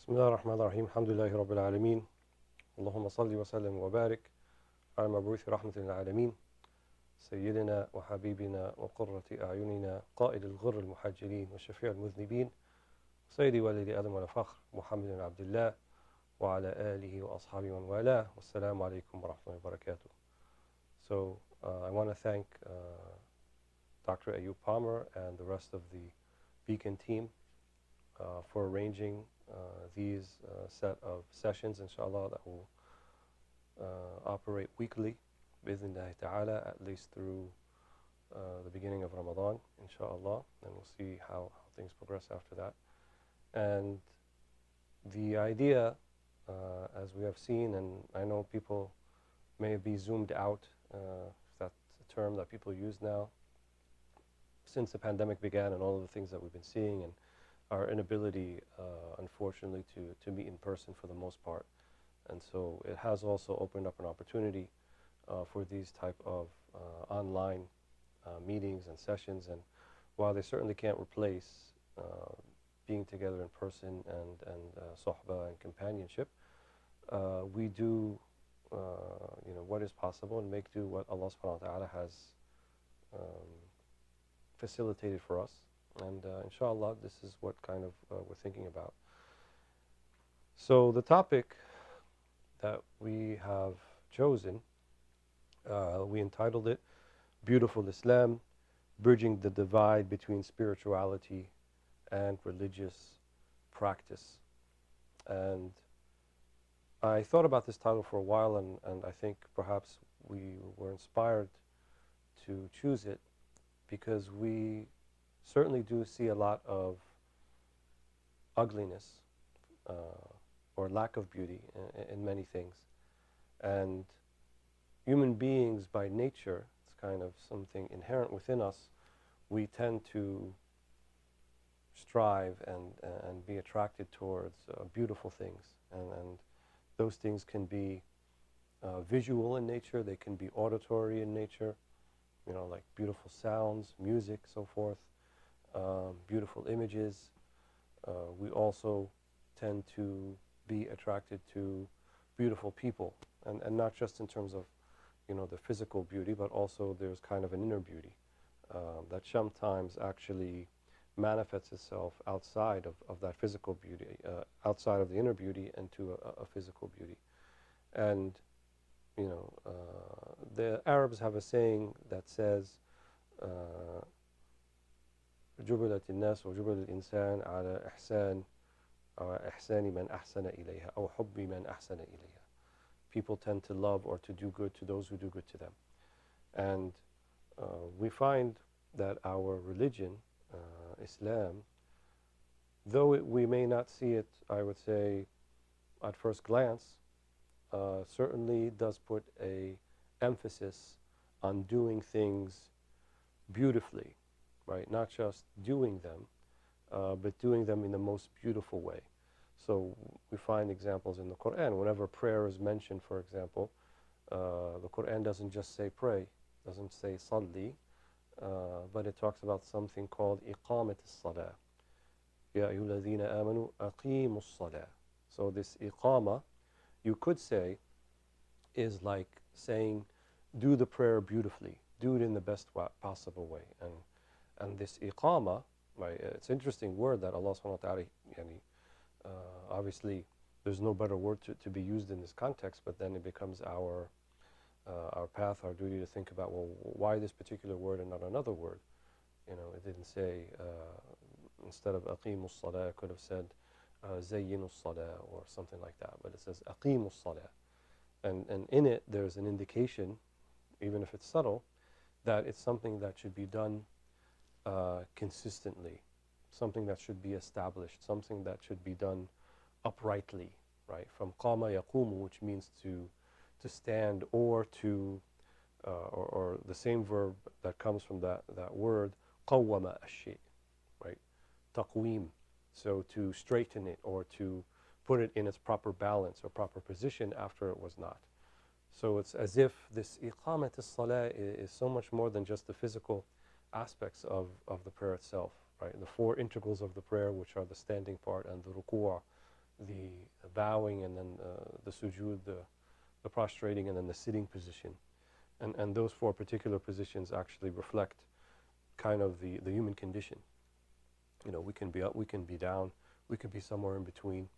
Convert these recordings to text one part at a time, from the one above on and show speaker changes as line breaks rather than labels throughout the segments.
بسم الله الرحمن الرحيم الحمد لله رب العالمين اللهم صل وسلم وبارك على المبعوث رحمة للعالمين سيدنا وحبيبنا وقرة أعيننا قائد الغر المحجلين وشفيع المذنبين سيدي والدي آدم والفخر محمد بن عبد الله وعلى آله وأصحابه من والاه والسلام عليكم ورحمة الله وبركاته. So I want to thank Dr. Ayub Palmer and the rest of the Beacon team for arranging these set of sessions, inshallah, that will operate weekly, bi'idhnillahi ta'ala, at least through the beginning of Ramadan, inshallah, and we'll see how things progress after that. And the idea, as we have seen, and I know people may be zoomed out, if that's a term that people use now, since the pandemic began and all of the things that we've been seeing and our inability, unfortunately, to meet in person for the most part. And so it has also opened up an opportunity for these type of online meetings and sessions. And while they certainly can't replace being together in person and sohbah and companionship, we do what is possible and make do what Allah subhanahu wa ta'ala has facilitated for us. And inshallah, this is what kind of we're thinking about. So the topic that we have chosen, we entitled it Beautiful Islam, Bridging the Divide Between Spirituality and Religious Practice. And I thought about this title for a while, and I think perhaps we were inspired to choose it because we certainly do see a lot of ugliness or lack of beauty in many things. And human beings by nature, it's kind of something inherent within us, we tend to strive and be attracted towards beautiful things. And those things can be visual in nature, they can be auditory in nature, like beautiful sounds, music, so forth. Beautiful images. We also tend to be attracted to beautiful people, and not just in terms of the physical beauty, but also there's kind of an inner beauty that sometimes actually manifests itself outside of that physical beauty, outside of the inner beauty into a physical beauty. And the Arabs have a saying that says جبلت الناس وجبل الإنسان على إحسان من أحسن إليها أو حب من أحسن إليها. People tend to love or to do good to those who do good to them. And we find that our religion, Islam, though we may not see it, I would say, at first glance, certainly does put a emphasis on doing things beautifully. Right? Not just doing them, but doing them in the most beautiful way. So we find examples in the Quran. Whenever prayer is mentioned, for example, the Quran doesn't just say pray, doesn't say salli, but it talks about something called iqamat as-salah. Ya ayyuhalladhina amanu aqimu as-salah. So this iqama, you could say, is like saying, do the prayer beautifully, do it in the best possible way. And this iqama, right, it's an interesting word that Allah subhanahu wa ta'ala, obviously there's no better word to be used in this context, but then it becomes our path, our duty to think about, well, why this particular word and not another word? It didn't say, instead of aqimu as-salah, it could have said zayyinu as-salah or something like that, but it says aqimu as-salah. And in it, there's an indication, even if it's subtle, that it's something that should be done consistently, something that should be established, something that should be done uprightly, right? From qama yaqumu, which means to stand, or to, or the same verb that comes from that word, qawwama ash-shay, right? Taqweem, so to straighten it or to put it in its proper balance or proper position after it was not. So it's as if this iqamat as-salah is so much more than just the physical aspects of the prayer itself, right? The four integrals of the prayer, which are the standing part and the ruku', the bowing, and then the sujood, the prostrating, and then the sitting position. And those four particular positions actually reflect kind of the human condition. You know, we can be up, we can be down, we can be somewhere in between.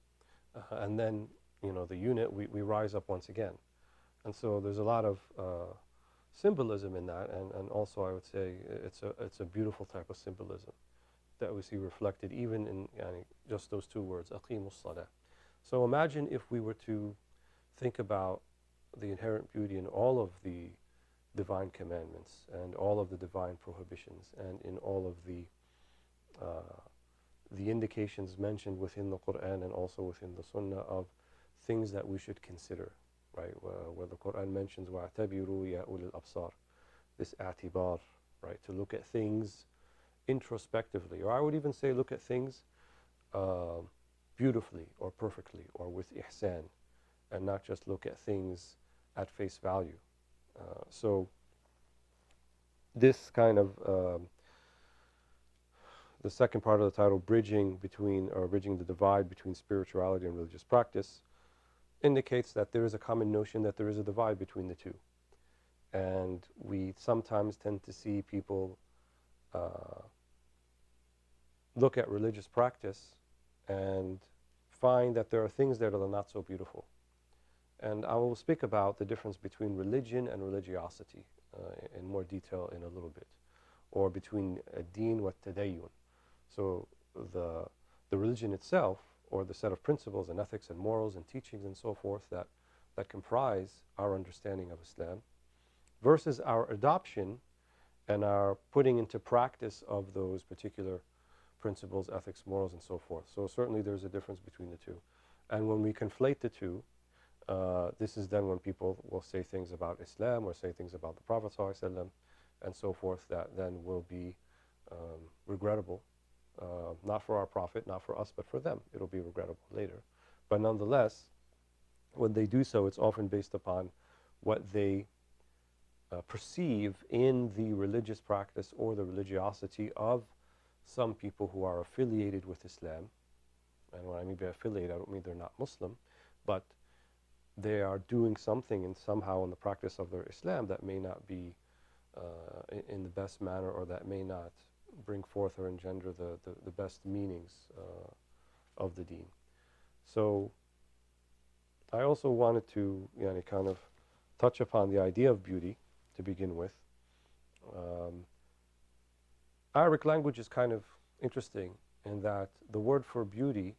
And then, you know, the unit, we rise up once again. And so there's a lot of symbolism in that, and also I would say it's a beautiful type of symbolism that we see reflected even in just those two words, aqimus salah. So imagine if we were to think about the inherent beauty in all of the divine commandments and all of the divine prohibitions, and in all of the indications mentioned within the Quran and also within the Sunnah of things that we should consider, right? Where the Quran mentions وَاعْتَبِرُوا يَا أُولِي الْأَبْصَارِ, this atibar, right? To look at things introspectively, or I would even say look at things beautifully or perfectly or with ihsan, and not just look at things at face value. So this kind of the second part of the title, bridging the divide between spirituality and religious practice, indicates that there is a common notion that there is a divide between the two. And we sometimes tend to see people look at religious practice and find that there are things there that are not so beautiful. And I will speak about the difference between religion and religiosity in more detail in a little bit, or between ad-din wa tadayyun. So the religion itself, or the set of principles and ethics and morals and teachings and so forth that comprise our understanding of Islam, versus our adoption and our putting into practice of those particular principles, ethics, morals, and so forth. So certainly there's a difference between the two. And when we conflate the two, this is then when people will say things about Islam or say things about the Prophet ﷺ and so forth that then will be regrettable. Not for our Prophet, not for us, but for them. It'll be regrettable later. But nonetheless, when they do so, it's often based upon what they perceive in the religious practice or the religiosity of some people who are affiliated with Islam. And when I mean by affiliated, I don't mean they're not Muslim, but they are doing something and somehow in the practice of their Islam that may not be in the best manner, or that may not bring forth or engender the best meanings of the deen. So I also wanted to kind of touch upon the idea of beauty to begin with. Arabic language is kind of interesting in that the word for beauty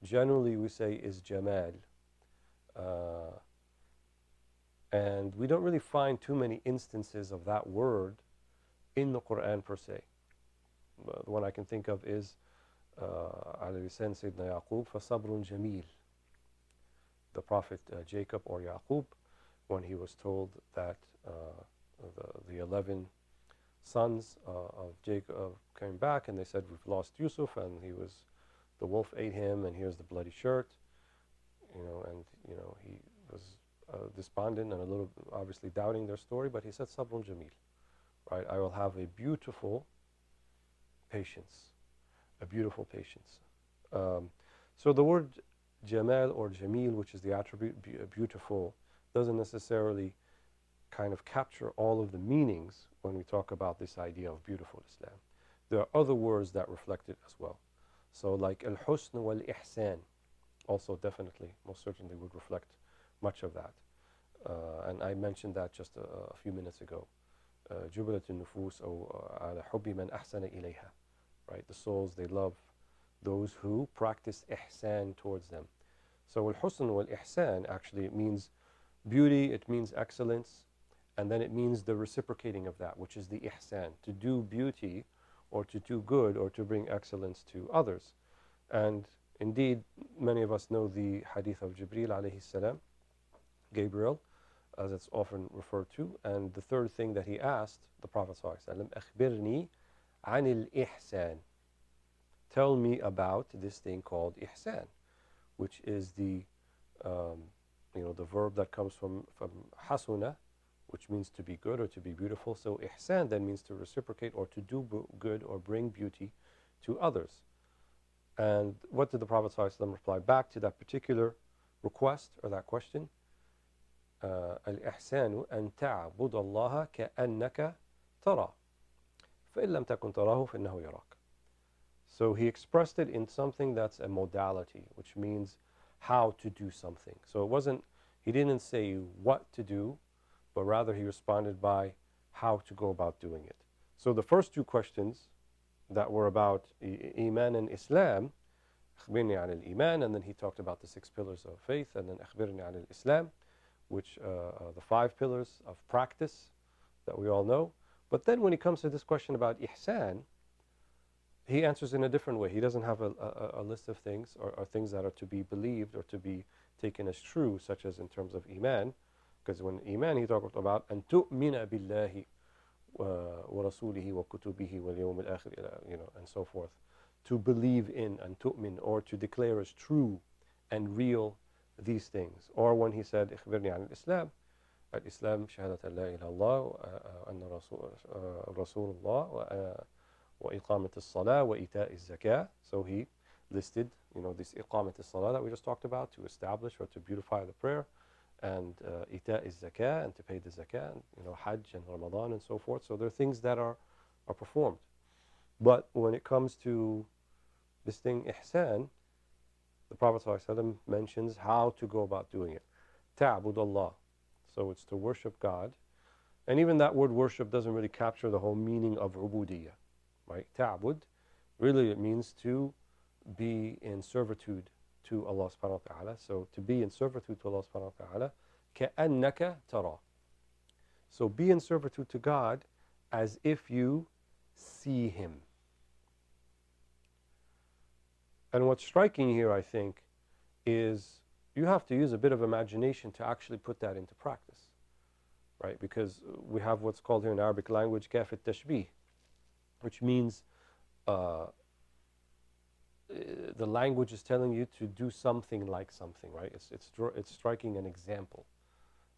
generally we say is jamal. And we don't really find too many instances of that word in the Quran per se. The one I can think of is على لسان سيدنا يعقوب فصبر جميل. The Prophet Jacob or Yaqub, when he was told that the 11 sons of Jacob came back and they said, we've lost Yusuf, and the wolf ate him, and here's the bloody shirt, and he was despondent and a little obviously doubting their story, but he said sabrun jamil, right? I will have a beautiful patience, a beautiful patience. So the word jamal or jamil, which is the attribute beautiful, doesn't necessarily kind of capture all of the meanings when we talk about this idea of beautiful Islam. There are other words that reflect it as well. So like al-husn wal-ihsan also definitely, most certainly would reflect much of that. And I mentioned that just a few minutes ago. جُبِلَتِ النُّفُوسُ أو على حُبِّ مَنْ أَحْسَنَ إِلَيْهَا. Right, the souls, they love those who practice ihsan towards them. So al-husn wal-ihsan actually, it means beauty, it means excellence, and then it means the reciprocating of that, which is the ihsan, to do beauty or to do good or to bring excellence to others. And indeed, many of us know the hadith of Jibreel alayhi salam, Gabriel, as it's often referred to. And the third thing that he asked the Prophet ﷺ, أخبرني عن الإحسان. Tell me about this thing called ihsan, which is the verb that comes from hasuna, which means to be good or to be beautiful. So ihsan then means to reciprocate or to do good or bring beauty to others. And what did the Prophet ﷺ reply back to that particular request or that question? الإحسان أن تعبد الله كأنك ترى فإن لم تكن تراه فإنه يراك. So he expressed it in something that's a modality, which means how to do something. So it wasn't, he didn't say what to do, but rather he responded by how to go about doing it. So the first two questions that were about Iman and Islam, أخبرني عن الإيمان, and then he talked about the 6 pillars of faith, and then أخبرني عن الإسلام, which are the 5 pillars of practice that we all know. But then when it comes to this question about Ihsan, he answers in a different way. He doesn't have a list of things or things that are to be believed or to be taken as true, such as in terms of Iman. Because when Iman, he talked about أن تؤمن بالله ورسوله وكتبه واليوم الآخر, and so forth. To believe in and tu'min, or to declare as true and real these things. Or when he said اخبرني عن الإسلام, الإسلام شهادة لا إله إلا الله وأن رسول الله وإقامة الصلاة وإيتاء الزكاة. So he listed, this إقامة الصلاة that we just talked about, to establish or to beautify the prayer, and إيتاء الزكاة, and to pay the zakah, and, Hajj and Ramadan and so forth. So there are things that are performed. But when it comes to this thing, Ihsan, the Prophet ﷺ mentions how to go about doing it. Ta'bud Allah. So it's to worship God. And even that word worship doesn't really capture the whole meaning of ubudiyyah. Right? Ta'bud, really it means to be in servitude to Allah subhanahu wa ta'ala. So to be in servitude to Allah subhanahu wa ta'ala, كَأَنَّكَ تَرَى. So be in servitude to God as if you see Him. And what's striking here, I think, is you have to use a bit of imagination to actually put that into practice. Right? Because we have what's called here in Arabic language كَافِ التشبيه, which means the language is telling you to do something like something, right? It's striking an example,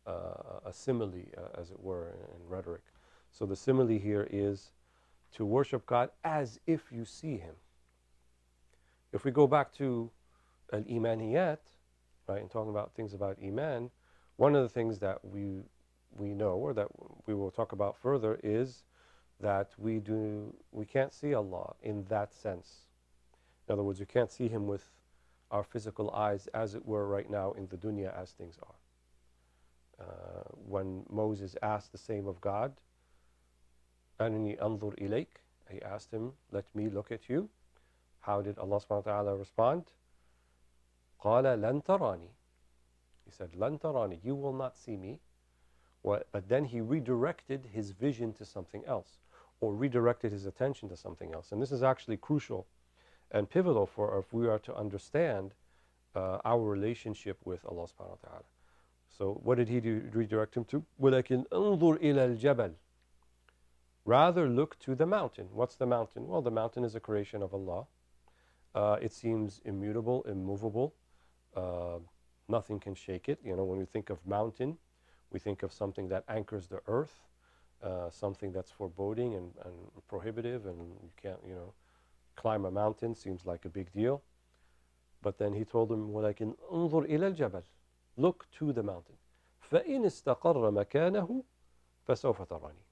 a simile, as it were, in rhetoric. So the simile here is to worship God as if you see Him. If we go back to al-imaniyat, right, and talking about things about iman, one of the things that we know, or that we will talk about further, is that we can't see Allah in that sense. In other words, we can't see Him with our physical eyes, as it were, right now in the dunya, as things are. When Moses asked the same of God, أَرِنِي أَنظُرْ إِلَيْكَ, he asked him, let me look at you. How did Allah subhanahu wa ta'ala respond? قَالَ لَن تَرَانِي. He said, لَن تَرَانِي, you will not see me. But then he redirected his vision to something else, or redirected his attention to something else. And this is actually crucial and pivotal for if we are to understand our relationship with Allah subhanahu wa ta'ala. So what did he redirect him to? وَلَكِنْ أَنظُرْ إِلَى الْجَبَلِ. Rather look to the mountain. What's the mountain? Well, the mountain is a creation of Allah. It seems immutable, immovable. Nothing can shake it. When we think of mountain, we think of something that anchors the earth, something that's foreboding and prohibitive, and you can't, climb a mountain seems like a big deal. But then he told him, وَلَكِنْ أَنظُرْ إِلَى الْجَبَلِ. Look to the mountain. فَإِنِ اسْتَقَرَّ مَكَانَهُ فَسَوْفَ تَرَانِي.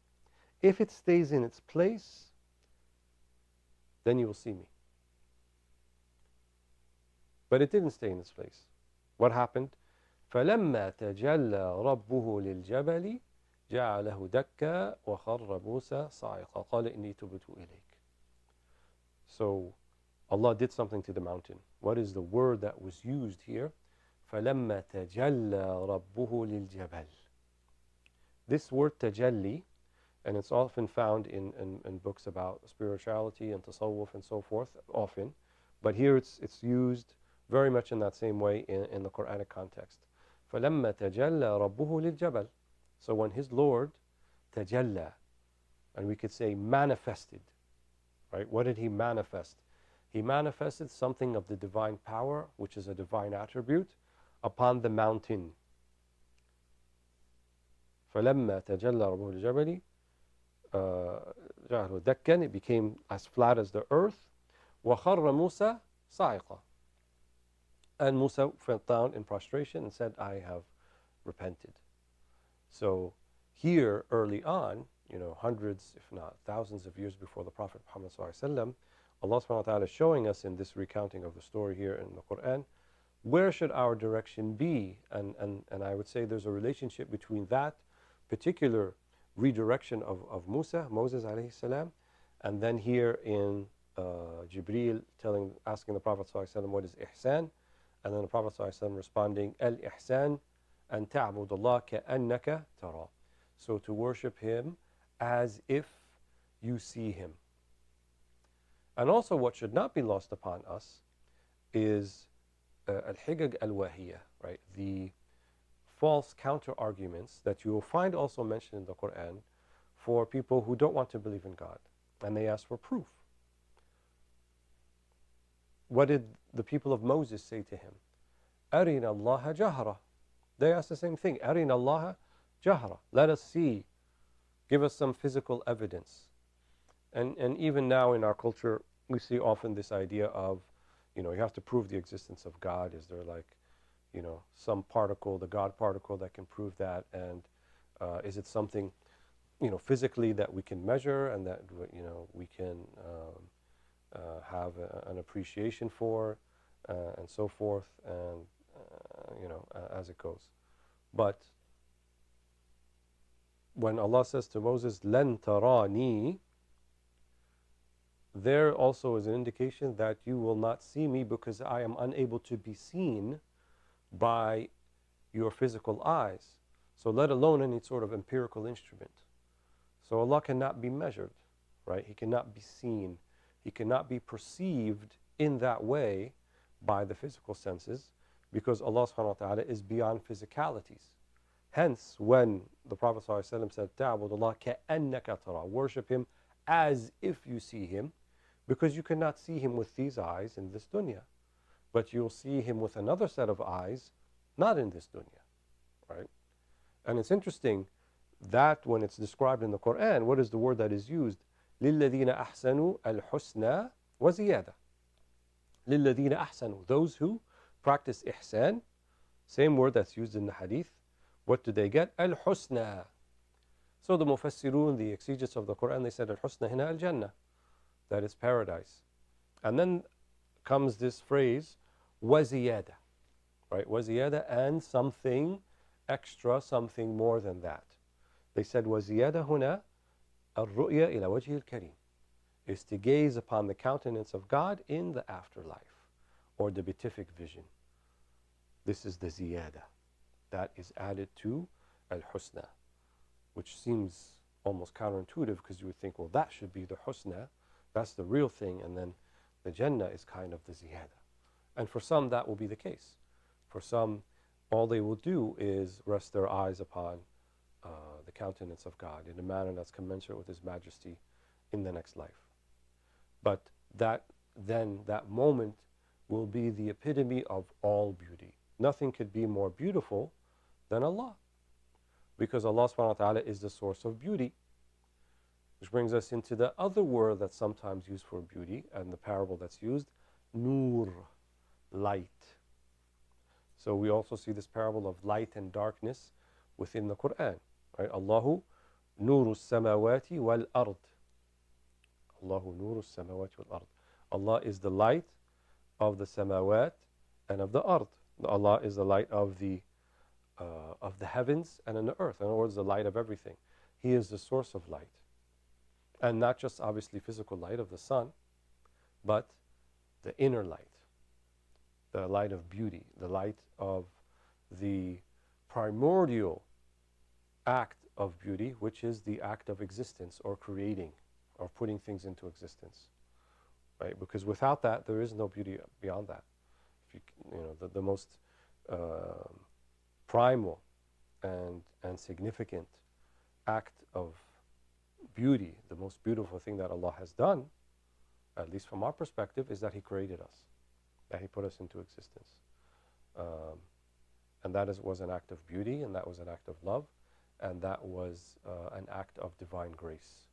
If it stays in its place, then you will see me. But it didn't stay in its place. What happened? فَلَمَّا تَجَلَّى رَبُّهُ لِلْجَبَلِ جَعَلَهُ دَكًّا وَخَرَّ مُوسَى صَعِقًا قَالَ إِنِّي تُبْتُ إِلَيْكَ. So Allah did something to the mountain. What is the word that was used here? فَلَمَّا تَجَلَّى رَبُّهُ لِلْجَبَلِ. This word tajalli, and it's often found in books about spirituality and tasawwuf and so forth, often. But here it's used very much in that same way in the Quranic context. فَلَمَّا تَجَلَّى رَبُّهُ لِلْجَبَلِ. So when his Lord tajalla, and we could say manifested, right? What did he manifest? He manifested something of the divine power, which is a divine attribute, upon the mountain. فَلَمَّا تَجَلَّى رَبُّهُ لِلْجَبَلِ جَعَلَهُ دَكًّا. It became as flat as the earth. وَخَرَّ مُوسَى صاعقة. And Musa fell down in prostration and said, I have repented. So here, early on, hundreds, if not thousands of years before the Prophet Muhammad ﷺ, Allah subhanahu wa ta'ala is showing us in this recounting of the story here in the Quran, where should our direction be? And I would say there's a relationship between that particular redirection of Moses alayhi salam, and then here in Jibreel asking the Prophet ﷺ what is Ihsan, and then the Prophet ﷺ responding, Al-Ihsan an ta'bud Allah ka'annaka tara. So to worship Him as if you see Him. And also what should not be lost upon us is al-higag al-wahiyah, right? The false counter-arguments that you will find also mentioned in the Quran for people who don't want to believe in God. And they ask for proof. What did the people of Moses say to him? Arina Allah jahra. They asked the same thing. Arina Allah jahra. Let us see. Give us some physical evidence. And even now in our culture, we see often this idea of, you have to prove the existence of God. Is there like, some particle, the God particle, that can prove that? And is it something, physically that we can measure and that, we can have an appreciation for, and so forth, and, as it goes. But when Allah says to Moses, لَن تَرَانِي, there also is an indication that you will not see me because I am unable to be seen by your physical eyes. So let alone any sort of empirical instrument. So Allah cannot be measured, right? He cannot be seen. He cannot be perceived in that way by the physical senses because Allah subhanahu wa ta'ala is beyond physicalities. Hence, when the Prophet ﷺ said, تَعْبُدُ اللَّهَ كَأَنَّكَ تَرَى, worship Him as if you see Him, because you cannot see Him with these eyes in this dunya. But you'll see Him with another set of eyes, not in this dunya, right? And it's interesting that when it's described in the Quran, what is the word that is used? لِلَّذِينَ أَحْسَنُوا الْحُسْنَى وَزِيَادَةً. لِلَّذِينَ أَحْسَنُوا, those who practice ihsan, same word that's used in the hadith. What do they get? Al-Husna. So the Mufassirun, the exegetes of the Quran, they said Al-Husna hina al-Jannah, that is paradise. And then comes this phrase, وَزِيَادَةً, right? وَزِيَادَةً, and something extra, something more than that. They said وَزِيَادَةً هُنَا الرُّؤْيَةِ إِلَى وَجْهِ الْكَرِيمِ, is to gaze upon the countenance of God in the afterlife, or the beatific vision. This is the ziyada that is added to al-husna, which seems almost counterintuitive because you would think, well, that should be the husna, that's the real thing, and then the jannah is kind of the ziyada. And for some, that will be the case. For some, all they will do is rest their eyes upon the countenance of God in a manner that's commensurate with His majesty in the next life. But that moment will be the epitome of all beauty. Nothing could be more beautiful than Allah, because Allah subhanahu wa ta'ala is the source of beauty. Which brings us into the other word that's sometimes used for beauty, and the parable that's used, nur, light. So we also see this parable of light and darkness within the Quran, right? Allahu nuru samawati wal ard. Allahu nuru samawati wal ard. Allah is the light of the samawat and of the ard. Allah is the light of the heavens and in the earth. In other words, the light of everything. He is the source of light. And not just obviously physical light of the sun, but the inner light, the light of beauty, the light of the primordial act of beauty, which is the act of existence, or creating, or putting things into existence, right? Because without that, there is no beauty beyond that. If the most primal and significant act of beauty, the most beautiful thing that Allah has done, at least from our perspective, is that He created us, that He put us into existence. And that was an act of beauty, and that was an act of love, and that was an act of divine grace.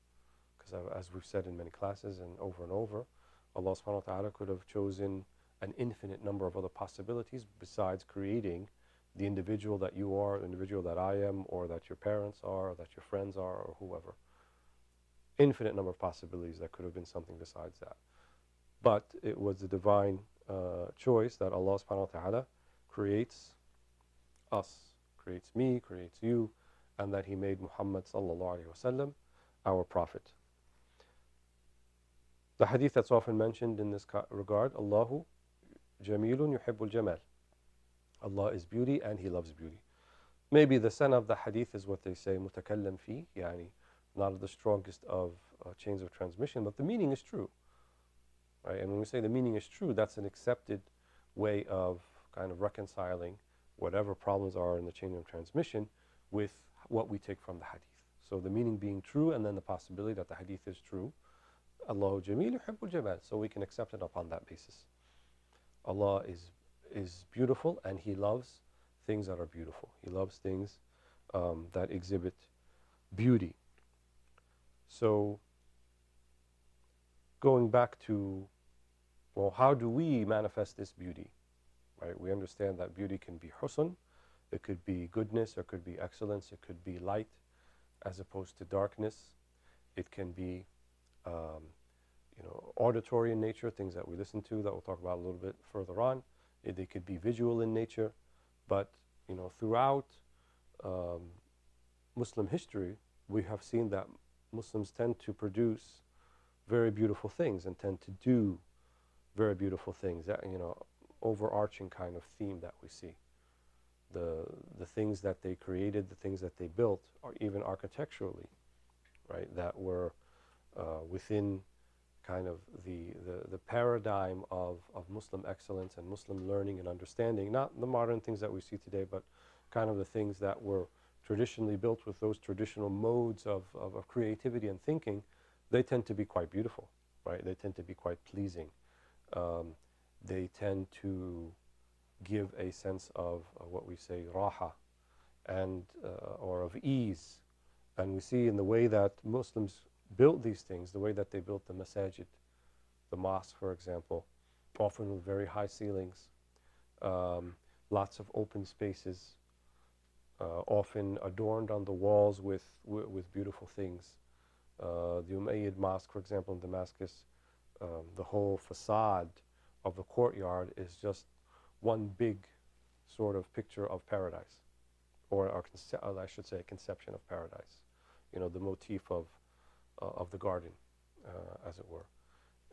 Because as we've said in many classes and over, Allah subhanahu wa ta'ala could have chosen an infinite number of other possibilities besides creating the individual that you are, the individual that I am, or that your parents are, or that your friends are, or whoever. Infinite number of possibilities that could have been something besides that. But it was the divine choice that Allah subhanahu wa ta'ala creates us, creates me, creates you, and that He made Muhammad sallallahu alayhi wa sallam our prophet. The hadith that's often mentioned in this regard, Allahu jamilun yuhibbul jamal. Allah is beauty and He loves beauty. Maybe the sana of the hadith is what they say, mutakallam fi, yani not the strongest of chains of transmission, but the meaning is true. Right? And when we say the meaning is true, that's an accepted way of kind of reconciling whatever problems are in the chain of transmission with what we take from the hadith. So the meaning being true, and then the possibility that the hadith is true. Allahu jameel yuhibbul jamal. So we can accept it upon that basis. Allah is beautiful, and He loves things that are beautiful. He loves things that exhibit beauty. So going back to, well, how do we manifest this beauty? Right? We understand that beauty can be husn, it could be goodness, or it could be excellence, it could be light as opposed to darkness. It can be auditory in nature, things that we listen to that we'll talk about a little bit further on. They could be visual in nature, but throughout Muslim history, we have seen that Muslims tend to produce very beautiful things and tend to do very beautiful things. That overarching kind of theme that we see. The things that they created, the things that they built, or even architecturally, right, that were within kind of the paradigm of Muslim excellence and Muslim learning and understanding, not the modern things that we see today, but kind of the things that were traditionally built with those traditional modes of creativity and thinking. They tend to be quite beautiful, right? They tend to be quite pleasing. They tend to give a sense of what we say raha, and or of ease. And we see in the way that Muslims built these things, the way that they built the masajid, the mosque, for example, often with very high ceilings, lots of open spaces, often adorned on the walls with beautiful things. The Umayyad Mosque, for example, in Damascus, the whole facade of the courtyard is just one big sort of picture of paradise, or I should say a conception of paradise. The motif of the garden, as it were.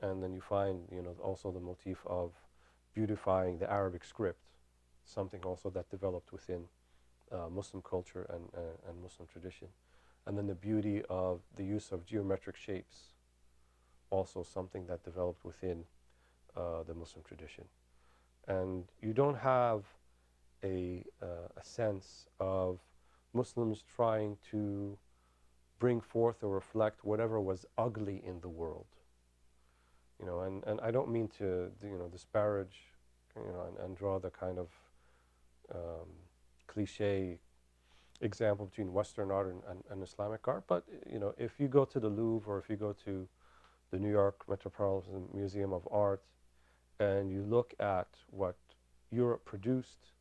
And then you find, also the motif of beautifying the Arabic script, something also that developed within Muslim culture and Muslim tradition. And then the beauty of the use of geometric shapes, also something that developed within the Muslim tradition. And you don't have a sense of Muslims trying to bring forth or reflect whatever was ugly in the world. And I don't mean to disparage, and draw the kind of cliche example between Western art and Islamic art, but if you go to the Louvre, or if you go to the New York Metropolitan Museum of Art, and you look at what Europe produced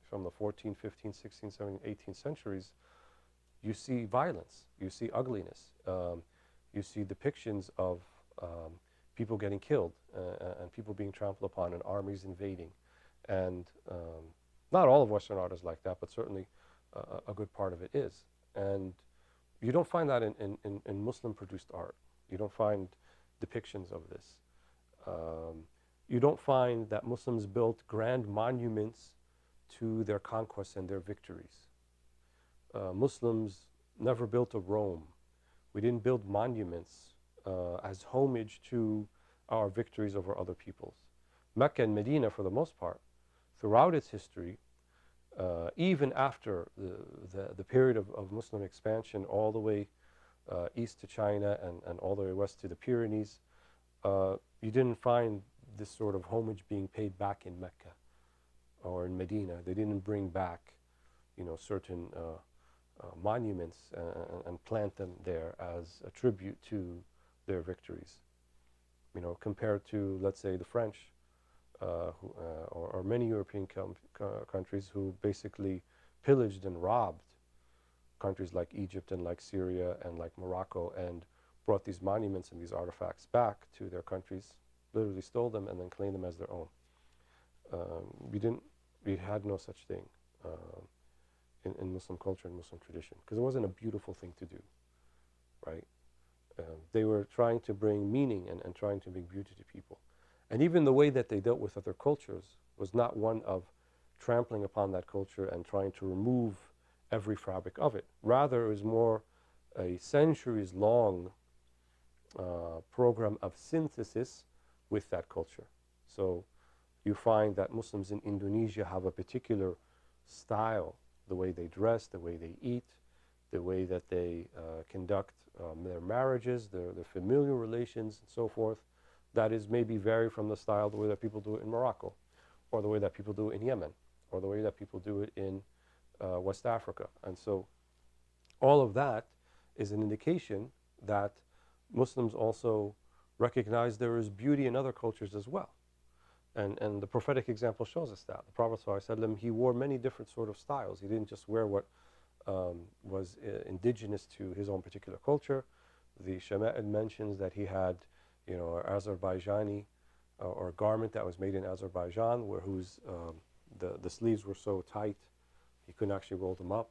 from the 14th, 15th, 16th, 17th, 18th centuries, you see violence, you see ugliness, you see depictions of people getting killed, and people being trampled upon, and armies invading. And not all of Western art is like that, but certainly a good part of it is. And you don't find that in Muslim-produced art. You don't find depictions of this. You don't find that Muslims built grand monuments to their conquests and their victories. Muslims never built a Rome. We didn't build monuments as homage to our victories over other peoples. Mecca and Medina, for the most part, throughout its history, even after the period of Muslim expansion all the way east to China and all the way west to the Pyrenees, you didn't find this sort of homage being paid back in Mecca or in Medina. They didn't bring back, certain monuments and plant them there as a tribute to their victories. Compared to, let's say, the French, or many European countries who basically pillaged and robbed countries like Egypt and like Syria and like Morocco and brought these monuments and these artifacts back to their countries, literally stole them and then claimed them as their own. We had no such thing in Muslim culture and Muslim tradition, because it wasn't a beautiful thing to do, right? They were trying to bring meaning and trying to bring beauty to people. And even the way that they dealt with other cultures was not one of trampling upon that culture and trying to remove every fabric of it. Rather, it was more a centuries-long program of synthesis with that culture. So you find that Muslims in Indonesia have a particular style, the way they dress, the way they eat, the way that they conduct their marriages, their familial relations, and so forth, that is maybe vary from the style, the way that people do it in Morocco, or the way that people do it in Yemen, or the way that people do it in West Africa. And so all of that is an indication that Muslims also recognize there is beauty in other cultures as well. And the prophetic example shows us that. The Prophet ﷺ, he wore many different sort of styles. He didn't just wear what was indigenous to his own particular culture. The Shama'il mentions that he had, you know, an Azerbaijani or a garment that was made in Azerbaijan, whose the sleeves were so tight he couldn't actually roll them up.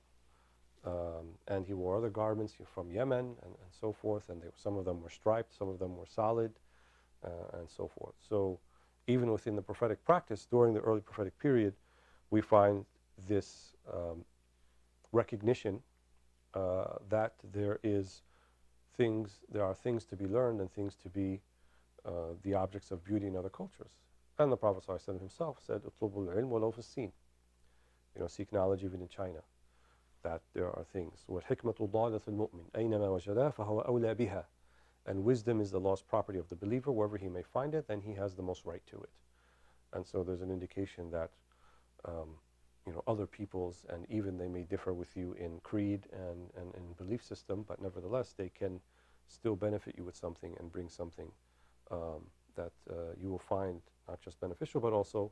And he wore other garments from Yemen and so forth, and some of them were striped, some of them were solid, and so forth. So even within the prophetic practice, during the early prophetic period, we find this recognition that there are things to be learned and things to be the objects of beauty in other cultures. And the Prophet ﷺ himself said, "Utlubul ilm walau fi sin." You know, seek knowledge even in China. That there are things. وَالْحِكْمَةُ ضَالَةُ الْمُؤْمِنِ أَيْنَمَا وَجَدَهَا فَهُوَ أَوْلَى بِهَا. And wisdom is the lost property of the believer. Wherever he may find it, then he has the most right to it. And so there's an indication that you know, other peoples, and even they may differ with you in creed and belief system, but nevertheless they can still benefit you with something and bring something that you will find not just beneficial but also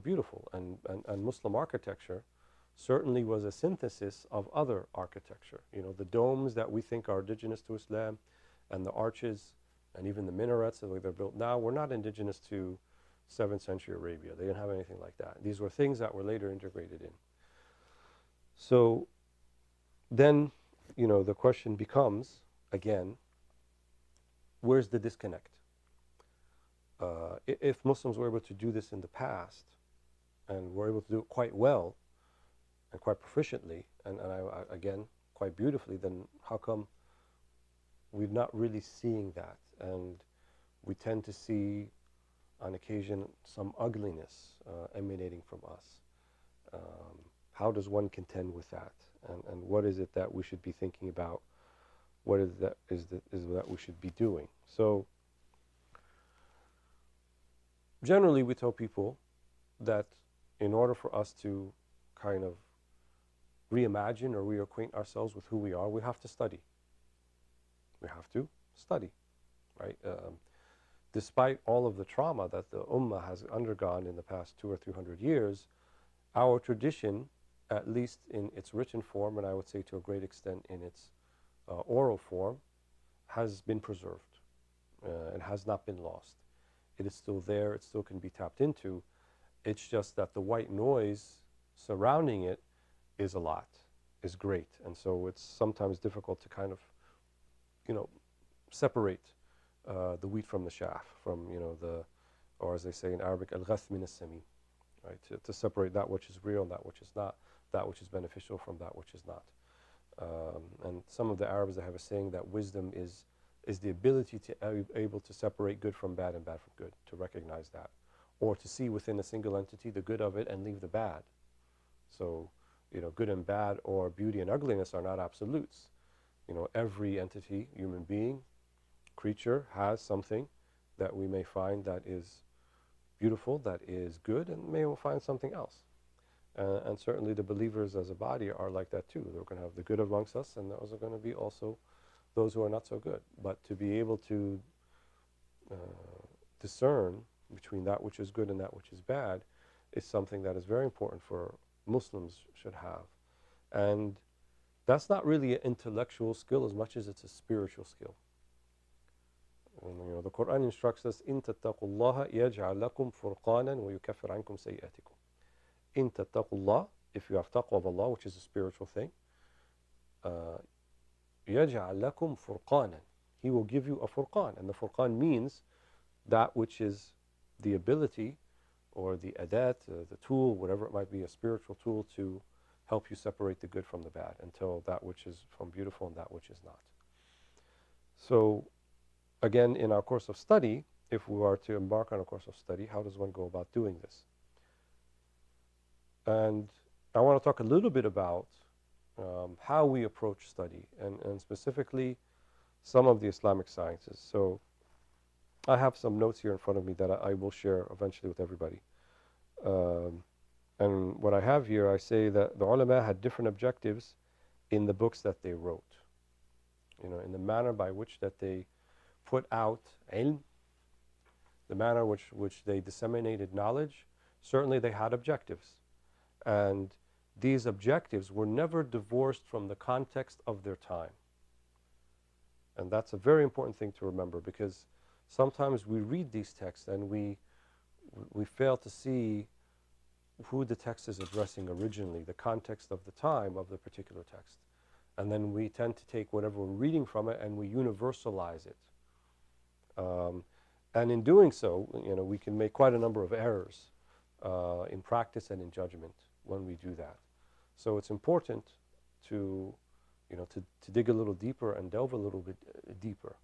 beautiful. And Muslim architecture certainly was a synthesis of other architecture. You know, the domes that we think are indigenous to Islam, and the arches, and even the minarets, the way they're built now, were not indigenous to 7th century Arabia. They didn't have anything like that. These were things that were later integrated in. So then, you know, the question becomes, again, where's the disconnect? If Muslims were able to do this in the past, and were able to do it quite well, and quite proficiently, and again, quite beautifully, then how come we're not really seeing that? And we tend to see, on occasion, some ugliness emanating from us. How does one contend with that? And what is it that we should be thinking about? What is that we should be doing? So, generally, we tell people that in order for us to kind of reimagine or reacquaint ourselves with who we are, we have to study. We have to study, right? Despite all of the trauma that the Ummah has undergone in the past 200 or 300 years, our tradition, at least in its written form, and I would say to a great extent in its oral form, has been preserved and has not been lost. It is still there, it still can be tapped into. It's just that the white noise surrounding it is a lot, is great. And so it's sometimes difficult to kind of, you know, separate the wheat from the chaff, from, you know, or as they say in Arabic, al-ghath min as-samin, right? To separate that which is real and that which is not, that which is beneficial from that which is not. And some of the Arabs, they have a saying that wisdom is the ability to able to separate good from bad and bad from good, to recognize that, or to see within a single entity the good of it and leave the bad. So, you know, good and bad or beauty and ugliness are not absolutes. You know, every entity, human being, creature, has something that we may find that is beautiful, that is good, and may find something else. And certainly the believers as a body are like that too. They're going to have the good amongst us, and those are going to be also those who are not so good. But to be able to discern between that which is good and that which is bad is something that is very important for Muslims should have. And that's not really an intellectual skill as much as it's a spiritual skill. The Quran instructs us, إِن تَتَّقُوا اللَّهَ يَجْعَلْ لَكُمْ فُرْقَانًا وَيُكَفِّرْ عَنْكُمْ سَيِّئَاتِكُم. إِن تَتَّقُوا اللَّهَ, if you have taqwa of Allah, which is a spiritual thing, يَجْعَلْ لَكُمْ فُرْقَانًا. He will give you a furqan. And the furqan means that which is the ability or the adat, the tool, whatever it might be, a spiritual tool to help you separate the good from the bad and tell that which is from beautiful and that which is not. So again, in our course of study, if we are to embark on a course of study, how does one go about doing this? And I want to talk a little bit about how we approach study and specifically some of the Islamic sciences. So I have some notes here in front of me that I will share eventually with everybody. And what I have here, I say that the ulama had different objectives in the books that they wrote. In the manner by which that they put out ilm, the manner which they disseminated knowledge, certainly they had objectives. And these objectives were never divorced from the context of their time. And that's a very important thing to remember, because sometimes we read these texts and we fail to see who the text is addressing originally, the context of the time of the particular text. And then we tend to take whatever we're reading from it and we universalize it. And in doing so, we can make quite a number of errors in practice and in judgment when we do that. So it's important to dig a little deeper and delve a little bit deeper.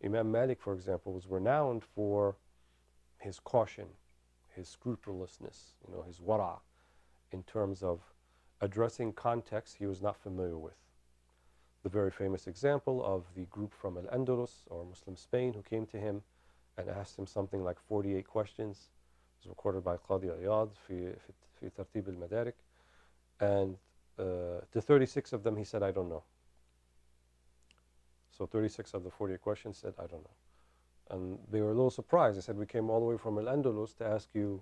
Imam Malik, for example, was renowned for his caution, his scrupulousness, his wara, in terms of addressing contexts he was not familiar with. The very famous example of the group from Al-Andalus, or Muslim Spain, who came to him and asked him something like 48 questions. It was recorded by Qadi Iyad fi Tartib al-Madarik. And to 36 of them he said, I don't know. So 36 of the 48 questions said, I don't know. And they were a little surprised. They said, we came all the way from Al-Andalus to ask you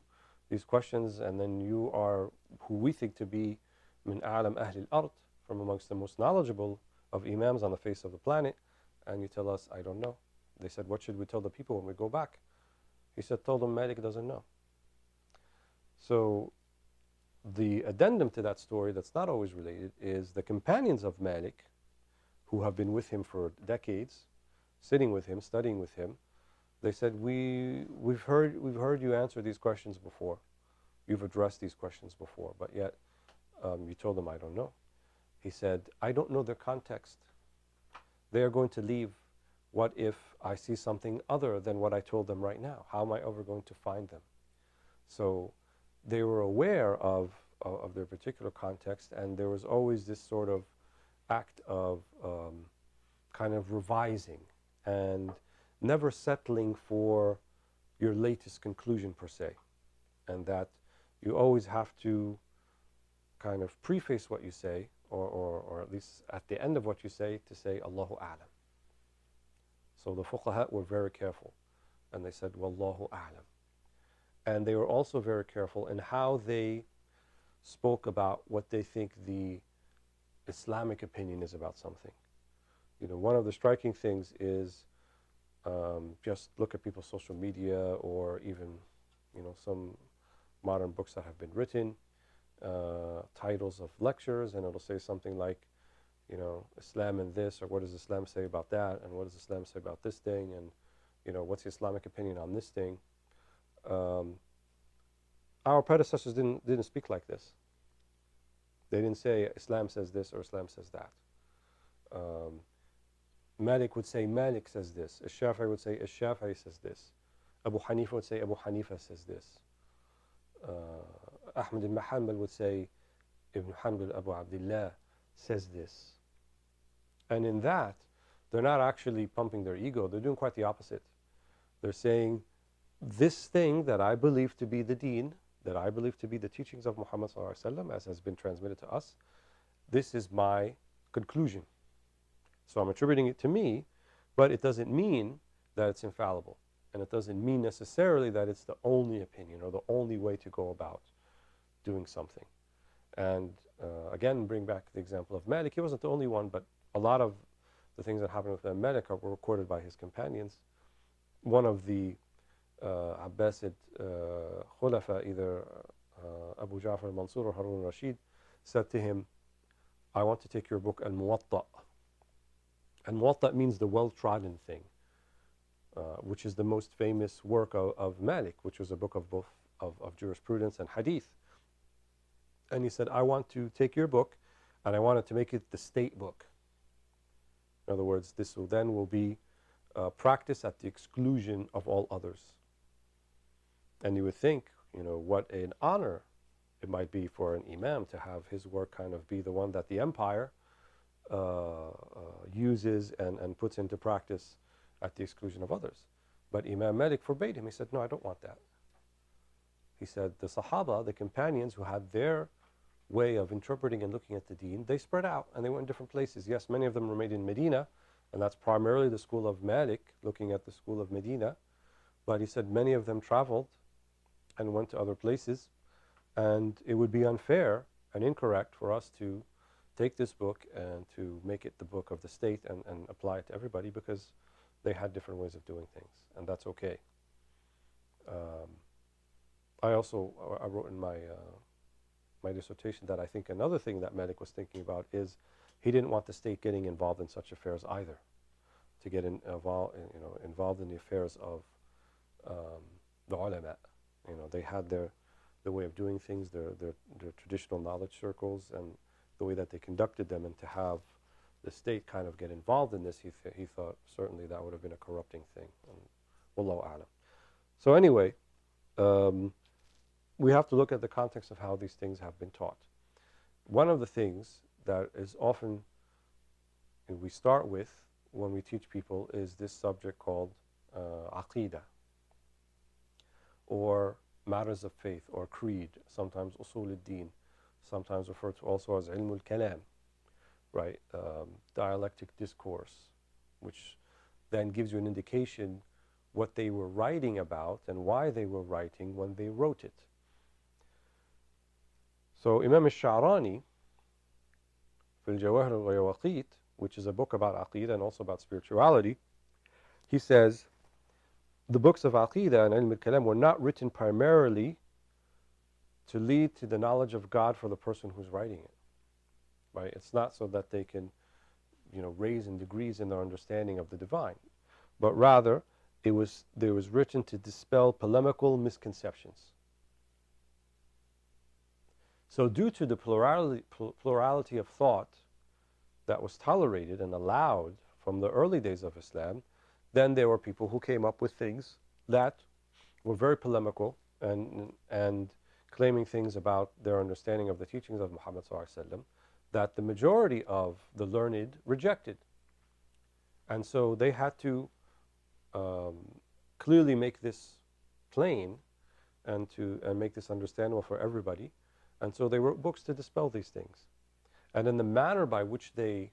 these questions, and then you are who we think to be min a'lam ahli al-ard, from amongst the most knowledgeable of imams on the face of the planet, and you tell us, I don't know. They said, what should we tell the people when we go back? He said, tell them Malik doesn't know. So the addendum to that story that's not always related is the companions of Malik, who have been with him for decades, sitting with him, studying with him, they said, we've heard you answer these questions before. You've addressed these questions before, but yet you told them, I don't know. He said, I don't know their context. They are going to leave. What if I see something other than what I told them right now? How am I ever going to find them? So they were aware of their particular context, and there was always this sort of act of kind of revising and never settling for your latest conclusion per se, and that you always have to kind of preface what you say, or at least at the end of what you say, to say Allahu A'lam. So the fuqaha were very careful, and they said Wallahu A'lam. And they were also very careful in how they spoke about what they think the Islamic opinion is about something. One of the striking things is just look at people's social media, or even some modern books that have been written, titles of lectures, and it'll say something like, Islam and this, or what does Islam say about that, and what does Islam say about this thing, and what's the Islamic opinion on this thing. Our predecessors didn't speak like this. They didn't say Islam says this or Islam says that. Malik would say Malik says this. Ash-Shafi'i would say Ash-Shafi'i says this. Abu Hanifa would say Abu Hanifa says this. Ahmad ibn Hanbal would say Ibn Hanbal Abu Abdullah says this. And in that, they're not actually pumping their ego. They're doing quite the opposite. They're saying, this thing that I believe to be the deen, that I believe to be the teachings of Muhammad sallallahu alaihi wasallam, as has been transmitted to us, this is my conclusion. So I'm attributing it to me, but it doesn't mean that it's infallible. And it doesn't mean necessarily that it's the only opinion or the only way to go about doing something. And again, bring back the example of Malik. He wasn't the only one, but a lot of the things that happened with Malik were recorded by his companions. One of the Abbasid Khulafa, either Abu Ja'far al-Mansur or Harun al-Rashid, said to him, I want to take your book Al-Muwatta. Al-Muwatta means the well-trodden thing, which is the most famous work of Malik, which was a book of both of jurisprudence and hadith. And he said, I want to take your book and I wanted to make it the state book. In other words, this will be practice at the exclusion of all others. And you would think, what an honor it might be for an imam to have his work kind of be the one that the empire uses and puts into practice at the exclusion of others. But Imam Malik forbade him. He said, no, I don't want that. He said, the Sahaba, the companions who had their way of interpreting and looking at the deen, they spread out and they went in different places. Yes, many of them remained in Medina, and that's primarily the school of Malik, looking at the school of Medina. But he said many of them traveled and went to other places, and it would be unfair and incorrect for us to take this book and to make it the book of the state and apply it to everybody, because they had different ways of doing things, and that's okay. I wrote in my my dissertation that I think another thing that Malik was thinking about is he didn't want the state getting involved in such affairs either, to get involved in the affairs of the ulama. They had their way of doing things, their traditional knowledge circles, and the way that they conducted them, and to have the state kind of get involved in this, he thought certainly that would have been a corrupting thing. Wallahu a'lam. So anyway, we have to look at the context of how these things have been taught. One of the things that is often we start with when we teach people is this subject called aqeedah, or matters of faith, or creed, sometimes usul al-din, sometimes referred to also as ilm al-kalam, right? Dialectic discourse, which then gives you an indication what they were writing about and why they were writing when they wrote it. So Imam al-Sha'rani, في الجواهر واليواقيت, which is a book about aqeedah and also about spirituality, he says the books of aqeedah and ilm al-kalam were not written primarily to lead to the knowledge of God for the person who's writing it, right? It's not so that they can, raise in degrees in their understanding of the divine, but rather it was written to dispel polemical misconceptions. So due to the plurality of thought that was tolerated and allowed from the early days of Islam, then there were people who came up with things that were very polemical and claiming things about their understanding of the teachings of Muhammad ﷺ that the majority of the learned rejected. And so they had to clearly make this plain and make this understandable for everybody. And so they wrote books to dispel these things. And then the manner by which they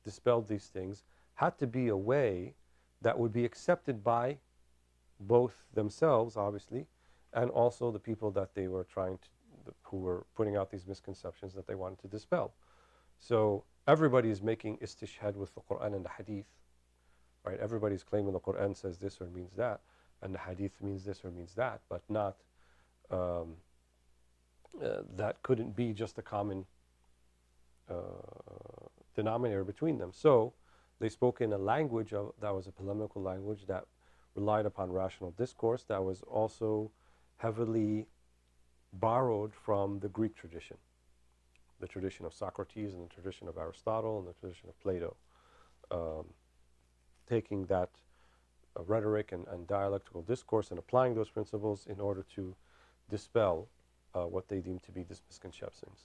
dispelled these things had to be a way that would be accepted by both themselves, obviously, and also the people that they were who were putting out these misconceptions that they wanted to dispel. So everybody is making istishhad with the Quran and the Hadith, right? Everybody's claiming the Quran says this or means that, and the Hadith means this or means that, but not that couldn't be just a common denominator between them. So they spoke in a language that was a polemical language that relied upon rational discourse, that was also heavily borrowed from the Greek tradition, the tradition of Socrates and the tradition of Aristotle and the tradition of Plato, taking that rhetoric and dialectical discourse and applying those principles in order to dispel what they deemed to be these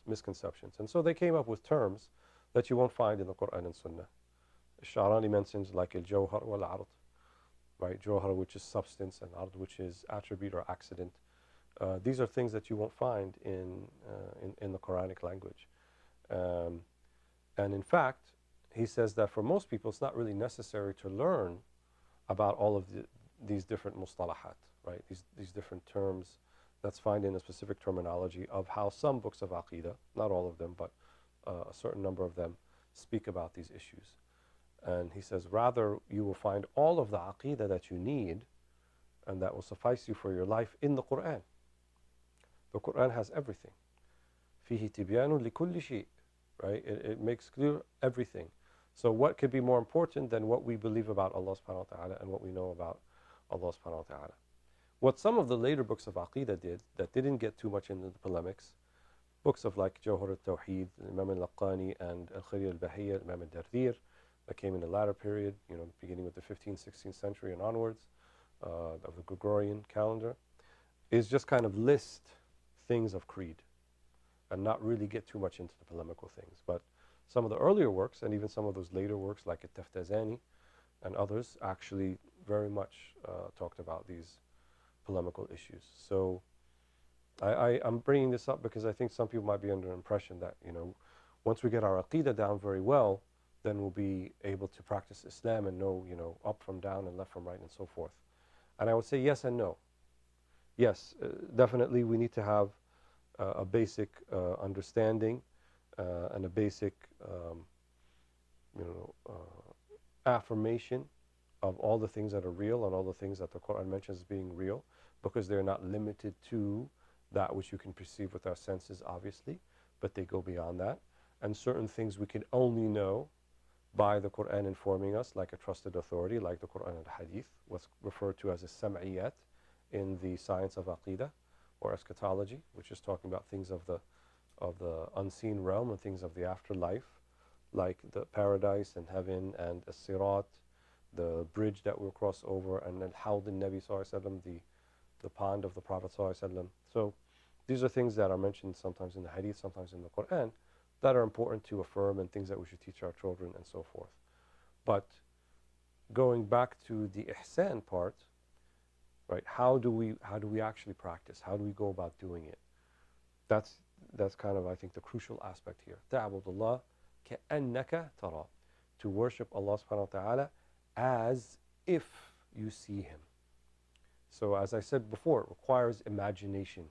misconceptions. And so they came up with terms that you won't find in the Quran and Sunnah. Sha'rani mentions like al-jawhar wal-ard, right? Jawhar, which is substance, and ard, which is attribute or accident. These are things that you won't find in the Quranic language. And in fact, he says that for most people, it's not really necessary to learn about all of these different mustalahat, right? These different terms that's found in a specific terminology of how some books of Aqidah, not all of them, but a certain number of them, speak about these issues. And he says, rather, you will find all of the Aqidah that you need and that will suffice you for your life in the Quran. The Quran has everything. فيه تبيان لكل شيء, right? It makes clear everything. So what could be more important than what we believe about Allah subhanahu wa ta'ala and what we know about Allah subhanahu wa ta'ala? What some of the later books of Aqidah did that didn't get too much into the polemics, books of like Jawhar al-Tawheed, Imam al-Laqani, and Al-Khari al-Bahiyya, Imam al-Dardir, that came in the latter period, beginning with the 15th, 16th century and onwards, of the Gregorian calendar, is just kind of list things of creed and not really get too much into the polemical things. But some of the earlier works, and even some of those later works like At-Taftazani and others, actually very much talked about these polemical issues. So I'm bringing this up because I think some people might be under the impression that, once we get our Aqidah down very well, then we'll be able to practice Islam and know, up from down and left from right and so forth. And I would say yes and no. Yes, definitely we need to have a basic understanding and a basic, affirmation of all the things that are real and all the things that the Quran mentions as being real, because they're not limited to that which you can perceive with our senses, obviously, but they go beyond that. And certain things we can only know by the Quran informing us, like a trusted authority, like the Quran and Hadith, what's referred to as a sam'iyat in the science of Aqidah or eschatology, which is talking about things of the unseen realm and things of the afterlife, like the paradise and heaven and as-sirat, the bridge that we'll cross over, and then Hawd al-Nabi sallallahu alaihi wasallam, the pond of the Prophet sallallahu alaihi wasallam. So these are things that are mentioned sometimes in the Hadith, sometimes in the Quran, that are important to affirm and things that we should teach our children and so forth. But going back to the Ihsan part, right? How do we actually practice? How do we go about doing it? That's kind of, I think, the crucial aspect here. تَعْبُدُ اللَّهَ كَأَنَّكَ تَرَى, to worship Allah subhanahu wa ta'ala as if you see Him. So as I said before, it requires imagination.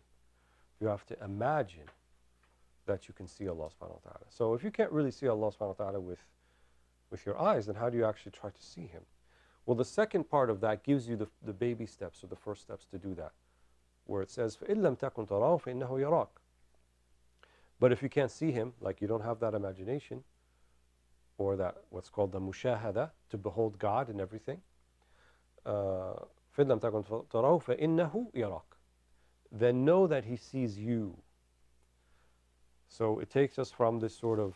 You have to imagine that you can see Allah subhanahu wa ta'ala. So if you can't really see Allah subhanahu wa ta'ala with your eyes, then how do you actually try to see Him? Well, the second part of that gives you the baby steps, or the first steps to do that, where it says, فَإِن لَمْ تَكُنْ تَرَاهُ فَإِنَّهُ يَرَاكَ. But if you can't see Him, like you don't have that imagination, or that what's called the mushahada, to behold God in everything, فَإِن لَمْ تَكُنْ تَرَاهُ فَإِنَّهُ يَرَاكَ, then know that He sees you. So it takes us from this sort of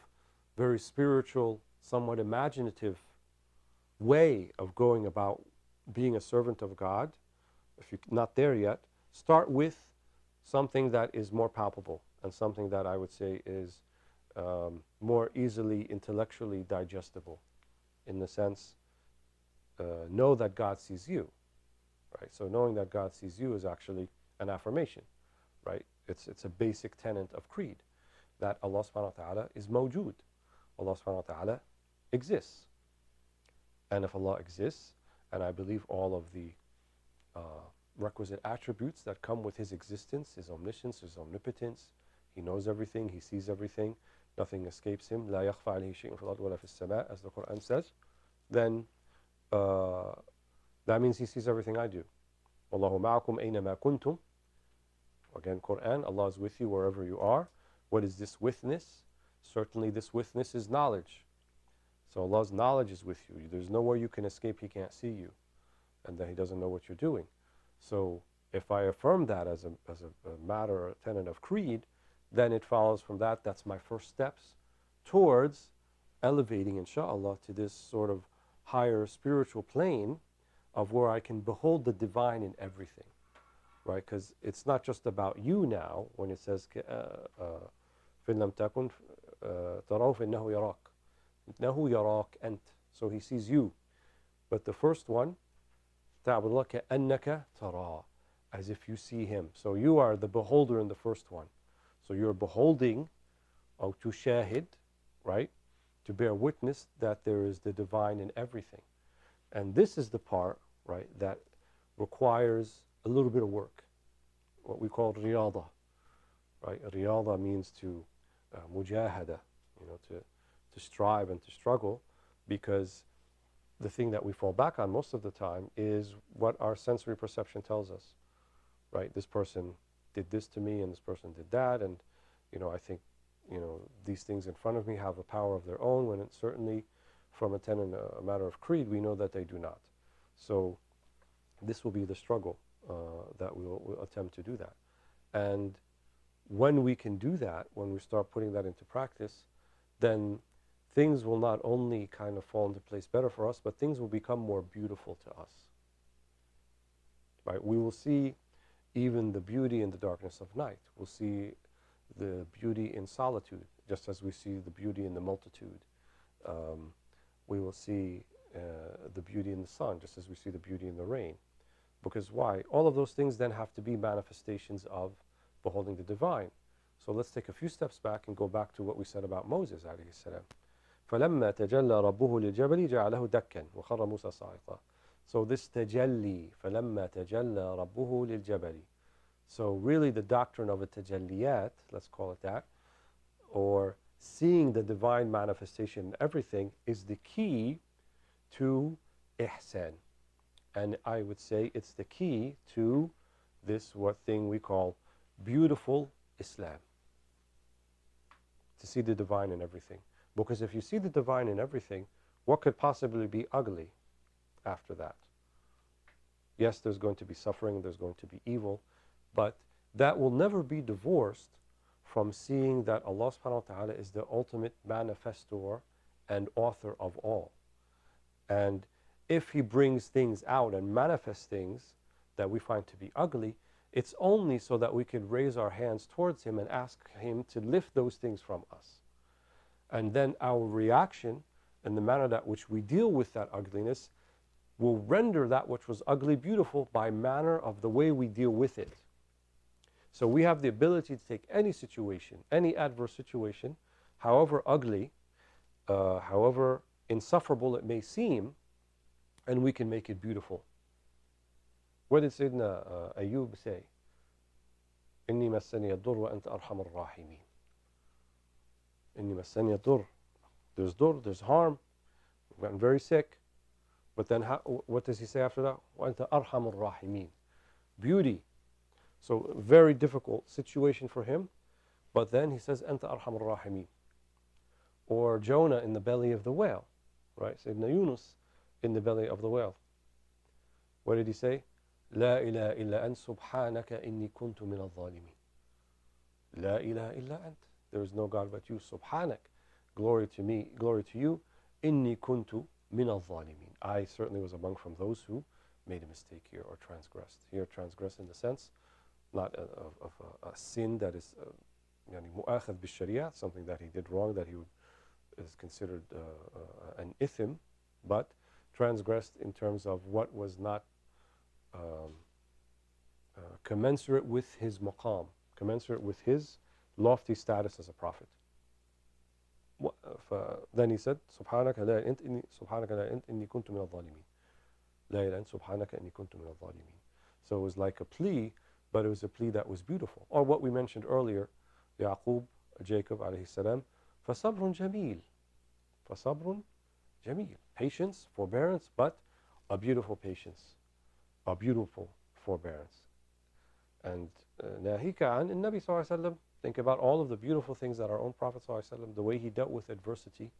very spiritual, somewhat imaginative way of going about being a servant of God. If you're not there yet, start with something that is more palpable and something that I would say is more easily intellectually digestible, in the sense, know that God sees you, right? So knowing that God sees you is actually an affirmation, right? It's a basic tenet of creed, that Allah subhanahu wa ta'ala is mawjood. Allah subhanahu wa ta'ala exists. And if Allah exists, and I believe all of the requisite attributes that come with His existence, His omniscience, His omnipotence, He knows everything, He sees everything, nothing escapes Him, لا يخفى عليه شيء في الأرض ولا في السماء, as the Quran says, then that means He sees everything I do. وَاللَّهُ مَعَكُمْ أَيْنَمَا كُنْتُمْ. Again, Quran, Allah is with you wherever you are. What is this witness? Certainly this witness is knowledge. So Allah's knowledge is with you. There's nowhere you can escape He can't see you, and that He doesn't know what you're doing. So if I affirm that as a matter or a tenet of creed, then it follows from that, that's my first steps towards elevating, inshallah, to this sort of higher spiritual plane of where I can behold the divine in everything, right? Because it's not just about you now when it says فَإِن لَمْ تَكُنْ تَرَوْا فَإِنَّهُ يَرَاكَ. إِنَّهُ يَرَاكَ أَنْتَ. So He sees you. But the first one, تَعْبُدُ اللَّهَ كَأَنَّكَ تَرَى, as if you see Him. So you are the beholder in the first one. So you're beholding, or to shahid, right? To bear witness that there is the divine in everything. And this is the part, right, that requires a little bit of work, what we call riyada, right? Riyada means to mujahada, to strive and to struggle, because the thing that we fall back on most of the time is what our sensory perception tells us, right? This person did this to me and this person did that, and I think these things in front of me have a power of their own, when it's certainly from a matter of creed we know that they do not. So this will be the struggle that we'll attempt to do that. And when we can do that, when we start putting that into practice, then things will not only kind of fall into place better for us, but things will become more beautiful to us. Right? We will see even the beauty in the darkness of night. We'll see the beauty in solitude, just as we see the beauty in the multitude. We will see the beauty in the sun, just as we see the beauty in the rain. Because why? All of those things then have to be manifestations of beholding the divine. So let's take a few steps back and go back to what we said about Moses alayhi salam. فَلَمَّا تَجَلَّى رَبُّهُ لِلْجَبَلِ جَعَلَهُ دَكًّا وَخَرَّ مُوسَى صَاعِقًا. So this tajalli, فَلَمَّا تَجَلَّى رَبُّهُ لِلْجَبَلِ. So really the doctrine of a tajalliyat, let's call it that, or seeing the divine manifestation in everything, is the key to ihsan. And I would say it's the key to this thing we call beautiful Islam. To see the divine in everything. Because if you see the divine in everything, what could possibly be ugly after that? Yes, there's going to be suffering, there's going to be evil, but that will never be divorced from seeing that Allah subhanahu wa ta'ala is the ultimate manifestor and author of all. And if He brings things out and manifests things that we find to be ugly, it's only so that we could raise our hands towards Him and ask Him to lift those things from us. And then our reaction and the manner that which we deal with that ugliness will render that which was ugly beautiful by manner of the way we deal with it. So we have the ability to take any situation, any adverse situation, however ugly, however insufferable it may seem, and we can make it beautiful. What did Sayyidina Ayub say? إِنِّي مَسَّنِيَ الضُّرُّ وَأَنْتَ أَرْحَمُ الرَّاحِمِينَ. إِنِّي مَسَّنِيَ الضُّرُّ. There's dur, there's harm. We've gotten very sick. But then what does he say after that? وَأَنْتَ أَرْحَمُ الرَّاحِمِينَ. Beauty. So very difficult situation for him. But then he says, أَنْتَ أَرْحَمُ الرَّاحِمِينَ. Or Jonah in the belly of the whale. Right? Sayyidina Yunus in the belly of the whale. What did he say? لا إله إلا أنت سبحانك إني كنت من الظالمين. لا إله إلا أنت. There is no God but you. Subhanak. Glory to me, glory to you. إني كنت من الظالمين. I certainly was among from those who made a mistake here or transgressed. Here, transgressed in the sense, not of a sin that is مؤاخذ بالشريعة, something that he did wrong, that is considered an ithim, but transgressed in terms of what was not commensurate with his maqam, commensurate with his lofty status as a prophet. Then he said, سبحانك لا أنت إني سبحانك لا أنت إني كنت من الظالمين. لا إله أنت سبحانك إني كنت من الظالمين. So it was like a plea, but it was a plea that was beautiful. Or what we mentioned earlier, Yaqub, Jacob alayhi salam, فصبر جميل. فصبر جميل. Patience, forbearance, but a beautiful patience, a beautiful forbearance. And ناهيك عن النبي صلى الله عليه وسلم. Think about all of the beautiful things that our own Prophet صلى الله عليه وسلم, the way he dealt with adversity,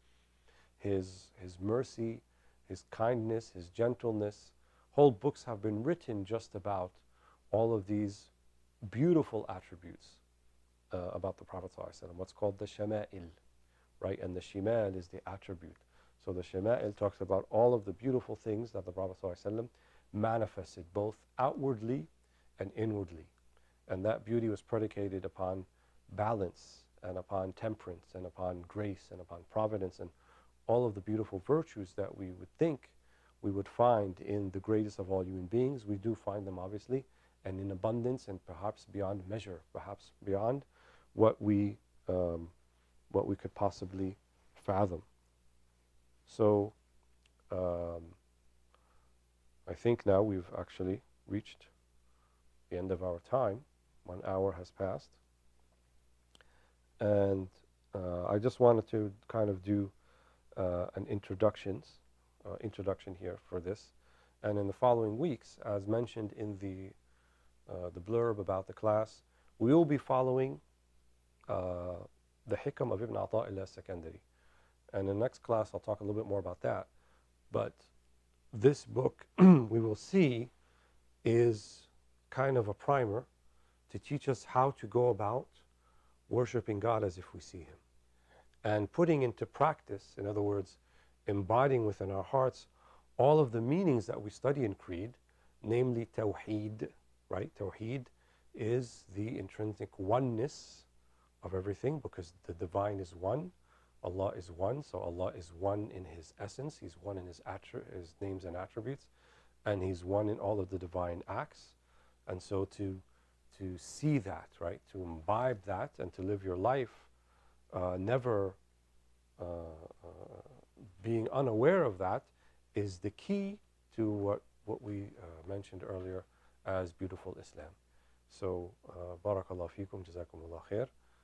his mercy, his kindness, his gentleness. Whole books have been written just about all of these beautiful attributes about the Prophet صلى الله عليه وسلم. What's called the shama'il, right? And the shimal is the attribute. So the shama'il talks about all of the beautiful things that the Prophet صلى الله عليه وسلم manifested both outwardly and inwardly. And that beauty was predicated upon balance and upon temperance and upon grace and upon providence and all of the beautiful virtues that we would think we would find in the greatest of all human beings. We do find them, obviously, and in abundance and perhaps beyond measure, perhaps beyond what we could possibly fathom. So I think now we've actually reached the end of our time. 1 hour has passed. And I just wanted to kind of do an introduction here for this. And in the following weeks, as mentioned in the blurb about the class, we will be following the Hikam of Ibn Ata'illah Secondary. And in the next class, I'll talk a little bit more about that. But this book, we will see, is kind of a primer to teach us how to go about worshiping God as if we see Him. And putting into practice, in other words, embodying within our hearts all of the meanings that we study in Creed, namely Tawheed, right? Tawheed is the intrinsic oneness of everything, because the divine is one, Allah is one, so Allah is one in His essence, He's one in His names and attributes, and He's one in all of the divine acts. And so to see that, right, to imbibe that and to live your life never being unaware of that is the key to what we mentioned earlier as beautiful Islam. So, barakallahu feekum, jazakumullah khair.